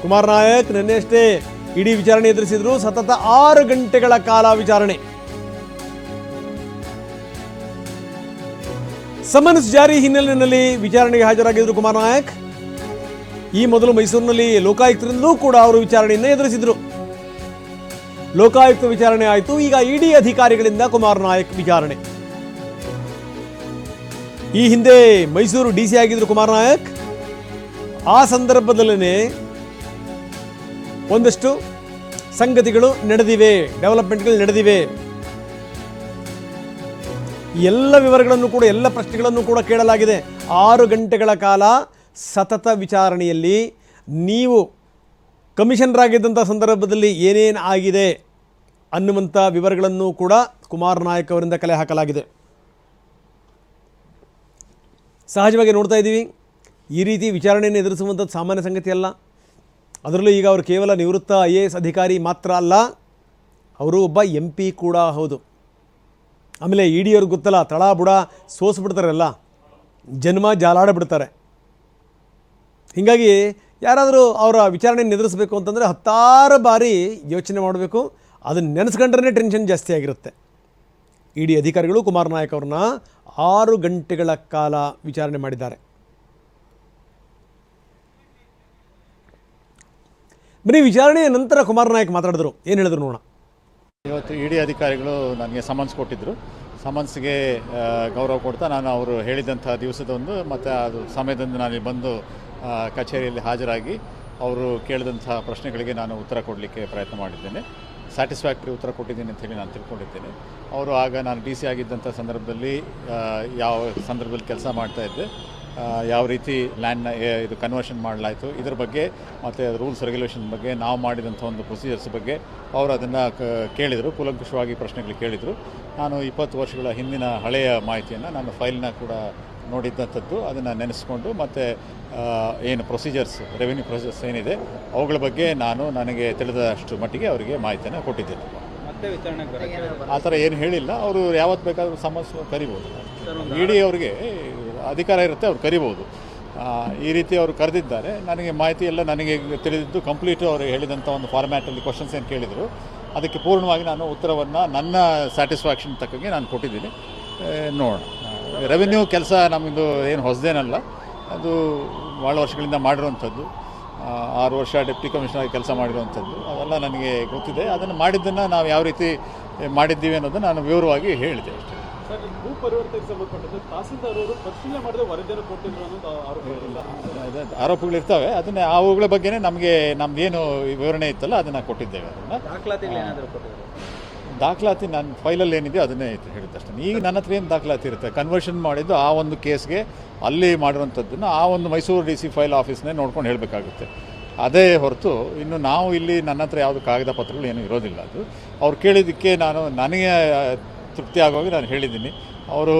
ಕುಮಾರ್ ನಾಯಕ್ ನಿನ್ನೆಷ್ಟೇ ಇಡಿ ವಿಚಾರಣೆ ಎದುರಿಸಿದ್ರು. ಸತತ 6 ಗಂಟೆಗಳ ಕಾಲ ವಿಚಾರಣೆ. ಸಮನ್ಸ್ ಜಾರಿ ಹಿನ್ನೆಲೆಯಲ್ಲಿ ವಿಚಾರಣೆಗೆ ಹಾಜರಾಗಿದ್ರು ಕುಮಾರ್ ನಾಯಕ್. ಈ ಮೊದಲು ಮೈಸೂರಿನಲ್ಲಿ ಲೋಕಾಯುಕ್ತರಿಂದಲೂ ಕೂಡ ಅವರು ವಿಚಾರಣೆಯನ್ನು ಎದುರಿಸಿದ್ರು. ಲೋಕಾಯುಕ್ತ ವಿಚಾರಣೆ ಆಯಿತು. ಈಗ ಇಡಿ ಅಧಿಕಾರಿಗಳಿಂದ ಕುಮಾರ್ ನಾಯಕ್ ವಿಚಾರಣೆ. ಈ ಹಿಂದೆ ಮೈಸೂರು ಡಿಸಿ ಆಗಿದ್ರು ಕುಮಾರ್ ನಾಯಕ್. ಆ ಸಂದರ್ಭದಲ್ಲೇ ಒಂದಷ್ಟು ಸಂಗತಿಗಳು ನಡೆದಿವೆ, ಡೆವಲಪ್ಮೆಂಟ್ಗಳು ನಡೆದಿವೆ. ಎಲ್ಲ ವಿವರಗಳನ್ನು ಕೂಡ, ಎಲ್ಲ ಪ್ರಶ್ನೆಗಳನ್ನು ಕೂಡ ಕೇಳಲಾಗಿದೆ. 6 ಗಂಟೆಗಳ ಕಾಲ ಸತತ ವಿಚಾರಣೆಯಲ್ಲಿ ನೀವು ಕಮಿಷನರ್ ಆಗಿದ್ದಂಥ ಸಂದರ್ಭದಲ್ಲಿ ಏನೇನು ಆಗಿದೆ ಅನ್ನುವಂಥ ವಿವರಗಳನ್ನು ಕೂಡ ಕುಮಾರ್ ನಾಯಕ್ ಅವರಿಂದ ಕಲೆ ಹಾಕಲಾಗಿದೆ. ಸಹಜವಾಗಿ ನೋಡ್ತಾ ಇದ್ದೀವಿ, ಈ ರೀತಿ ವಿಚಾರಣೆಯನ್ನು ಎದುರಿಸುವಂಥದ್ದು ಸಾಮಾನ್ಯ ಸಂಗತಿ ಅಲ್ಲ. ಅದರಲ್ಲೂ ಈಗ ಅವರು ಕೇವಲ ನಿವೃತ್ತ IAS ಅಧಿಕಾರಿ ಮಾತ್ರ ಅಲ್ಲ, ಅವರು ಒಬ್ಬ MP ಕೂಡ ಹೌದು. ಆಮೇಲೆ ಇಡಿ ಅವ್ರಿಗೆ ಗೊತ್ತಲ್ಲ, ತಳ ಬುಡ ಸೋಸ್ಬಿಡ್ತಾರಲ್ಲ, ಜನ್ಮ ಜಾಲಾಡಿಬಿಡ್ತಾರೆ. ಹೀಗಾಗಿ ಯಾರಾದರೂ ಅವರ ವಿಚಾರಣೆಯನ್ನು ಎದುರಿಸಬೇಕು ಅಂತಂದರೆ 10 ಬಾರಿ ಯೋಚನೆ ಮಾಡಬೇಕು. ಅದನ್ನು ನೆನೆಸ್ಕೊಂಡ್ರೆ ಟೆನ್ಷನ್ ಜಾಸ್ತಿ ಆಗಿರುತ್ತೆ. ಇಡಿ ಅಧಿಕಾರಿಗಳು ಕುಮಾರ್ ನಾಯಕ್ ಅವ್ರನ್ನ 6 ಗಂಟೆಗಳ ಕಾಲ ವಿಚಾರಣೆ ಮಾಡಿದ್ದಾರೆ. ಬರೀ ವಿಚಾರಣೆಯ ನಂತರ ಕುಮಾರ್ ನಾಯಕ್ ಮಾತಾಡಿದ್ರು. ಏನು ಹೇಳಿದ್ರು ನೋಡೋಣ. ಇವತ್ತು ಇಡಿ ಅಧಿಕಾರಿಗಳು ನನಗೆ ಸಮನ್ಸ್ ಕೊಟ್ಟಿದ್ದರು. ಸಮನ್ಸ್ಗೆ ಗೌರವ ಕೊಡ್ತಾ ನಾನು ಅವರು ಹೇಳಿದಂಥ ದಿವಸದೊಂದು ಮತ್ತು ಅದು ಸಮಯದಂದು ನಾನು ಬಂದು ಕಚೇರಿಯಲ್ಲಿ ಹಾಜರಾಗಿ ಅವರು ಕೇಳಿದಂಥ ಪ್ರಶ್ನೆಗಳಿಗೆ ನಾನು ಉತ್ತರ ಕೊಡಲಿಕ್ಕೆ ಪ್ರಯತ್ನ ಮಾಡಿದ್ದೇನೆ. ಸ್ಯಾಟಿಸ್ಫ್ಯಾಕ್ಟ್ರಿ ಉತ್ತರ ಕೊಟ್ಟಿದ್ದೀನಿ ಅಂತೇಳಿ ನಾನು ತಿಳ್ಕೊಂಡಿದ್ದೇನೆ. ಅವರು ಆಗ ನಾನು DC ಆಗಿದ್ದಂಥ ಸಂದರ್ಭದಲ್ಲಿ ಯಾವ ಸಂದರ್ಭದಲ್ಲಿ ಕೆಲಸ ಮಾಡ್ತಾಯಿದ್ದೆ, ಯಾವ ರೀತಿ ಲ್ಯಾಂಡ್ನ ಇದು ಕನ್ವರ್ಷನ್ ಮಾಡಲಾಯಿತು, ಇದ್ರ ಬಗ್ಗೆ ಮತ್ತು ರೂಲ್ಸ್ ರೆಗ್ಯುಲೇಷನ್ ಬಗ್ಗೆ, ನಾವು ಮಾಡಿದಂಥ ಒಂದು ಪ್ರೊಸೀಜರ್ಸ್ ಬಗ್ಗೆ ಅವರು ಅದನ್ನು ಕೇಳಿದರು. ಕೂಲಂಕುಷವಾಗಿ ಪ್ರಶ್ನೆಗಳು ಕೇಳಿದರು. ನಾನು 20 ವರ್ಷಗಳ ಹಿಂದಿನ ಹಳೆಯ ಮಾಹಿತಿಯನ್ನು ನಾನು ಫೈಲ್ನ ಕೂಡ ನೋಡಿದ್ದಂಥದ್ದು, ಅದನ್ನು ನೆನೆಸ್ಕೊಂಡು ಮತ್ತು ಏನು ಪ್ರೊಸೀಜರ್ಸ್, ರೆವಿನ್ಯೂ ಪ್ರೊಸೀಜರ್ಸ್ ಏನಿದೆ ಅವುಗಳ ಬಗ್ಗೆ ನಾನು ನನಗೆ ತಿಳಿದಷ್ಟು ಮಟ್ಟಿಗೆ ಅವರಿಗೆ ಮಾಹಿತಿಯನ್ನು ಕೊಟ್ಟಿದ್ದೇನೆ. ಆ ಥರ ಏನು ಹೇಳಿಲ್ಲ. ಅವರು ಯಾವತ್ತು ಬೇಕಾದರೂ ಸಮಸ್ಯೆ ಕರಿಬೋದು. ಇಡಿ ಅವರಿಗೆ ಅಧಿಕಾರ ಇರುತ್ತೆ, ಅವ್ರು ಕರಿಬೋದು. ಈ ರೀತಿ ಅವರು ಕರೆದಿದ್ದಾರೆ. ನನಗೆ ಮಾಹಿತಿ ಎಲ್ಲ ನನಗೆ ತಿಳಿದಿದ್ದು ಕಂಪ್ಲೀಟು ಅವರು ಹೇಳಿದಂಥ ಒಂದು ಫಾರ್ಮ್ಯಾಟಲ್ಲಿ ಕ್ವಶನ್ಸ್ ಏನು ಕೇಳಿದರು ಅದಕ್ಕೆ ಪೂರ್ಣವಾಗಿ ನಾನು ಉತ್ತರವನ್ನು ನನ್ನ ಸ್ಯಾಟಿಸ್ಫ್ಯಾಕ್ಷನ್ ತಕ್ಕಂಗೆ ನಾನು ಕೊಟ್ಟಿದ್ದೀನಿ. ನೋಡೋಣ. ರೆವಿನ್ಯೂ ಕೆಲಸ ನಮ್ಮದು ಏನು ಹೊಸದೇನಲ್ಲ, ಅದು ಭಾಳ ವರ್ಷಗಳಿಂದ ಮಾಡಿರುವಂಥದ್ದು. 6 ವರ್ಷ ಡೆಪ್ಟಿ ಕಮಿಷನರ್ ಕೆಲಸ ಮಾಡಿರುವಂಥದ್ದು ಅವೆಲ್ಲ ನನಗೆ ಗೊತ್ತಿದೆ. ಅದನ್ನು ಮಾಡಿದ್ದನ್ನು ನಾವು ಯಾವ ರೀತಿ ಮಾಡಿದ್ದೀವಿ ಅನ್ನೋದನ್ನು ನಾನು ವಿವರವಾಗಿ ಹೇಳಿದೆ ಅಷ್ಟೇ. ಭೂ ಪರಿವರ್ತನೆಗೆ ಸಂಬಂಧಪಟ್ಟಂತೆ ತಹಸೀಲ್ದಾರ್ ಅವರು ಪರಿಶೀಲನೆ ಮಾಡದೆ ವರದಿಯನ್ನು ಕೊಟ್ಟಿದ್ರು ಅನ್ನೋದು ಆರೋಪಗಳಿರ್ತವೆ. ಅದನ್ನೇ ಅವುಗಳ ಬಗ್ಗೆನೇ ನಮಗೆ ನಮ್ಮದೇನು ವಿವರಣೆ ಇತ್ತಲ್ಲ ಅದನ್ನು ಕೊಟ್ಟಿದ್ದೇವೆ. ಅದನ್ನು ದಾಖಲಾತಿ ನನ್ನ ಫೈಲಲ್ಲಿ ಏನಿದೆ ಅದನ್ನೇ ಹೇಳಿದ್ದೆ ಅಷ್ಟೇ. ಈಗ ನನ್ನ ಹತ್ರ ಏನು ದಾಖಲಾತಿ ಇರುತ್ತೆ, ಕನ್ವರ್ಷನ್ ಮಾಡಿದ್ದು ಆ ಒಂದು ಕೇಸ್ಗೆ ಅಲ್ಲಿ ಮಾಡಿರುವಂಥದ್ದನ್ನು ಆ ಒಂದು ಮೈಸೂರು DC ಫೈಲ್ ಆಫೀಸ್ನೇ ನೋಡ್ಕೊಂಡು ಹೇಳಬೇಕಾಗುತ್ತೆ. ಅದೇ ಹೊರತು ಇನ್ನು ನಾವು ಇಲ್ಲಿ ನನ್ನ ಹತ್ರ ಯಾವುದು ಕಾಗದ ಪತ್ರಗಳು ಏನೂ ಇರೋದಿಲ್ಲ. ಅದು ಅವ್ರು ಕೇಳಿದ್ದಕ್ಕೆ ನನಗೆ ತೃಪ್ತಿ ಆಗುವಾಗ ನಾನು ಹೇಳಿದ್ದೀನಿ. ಅವರು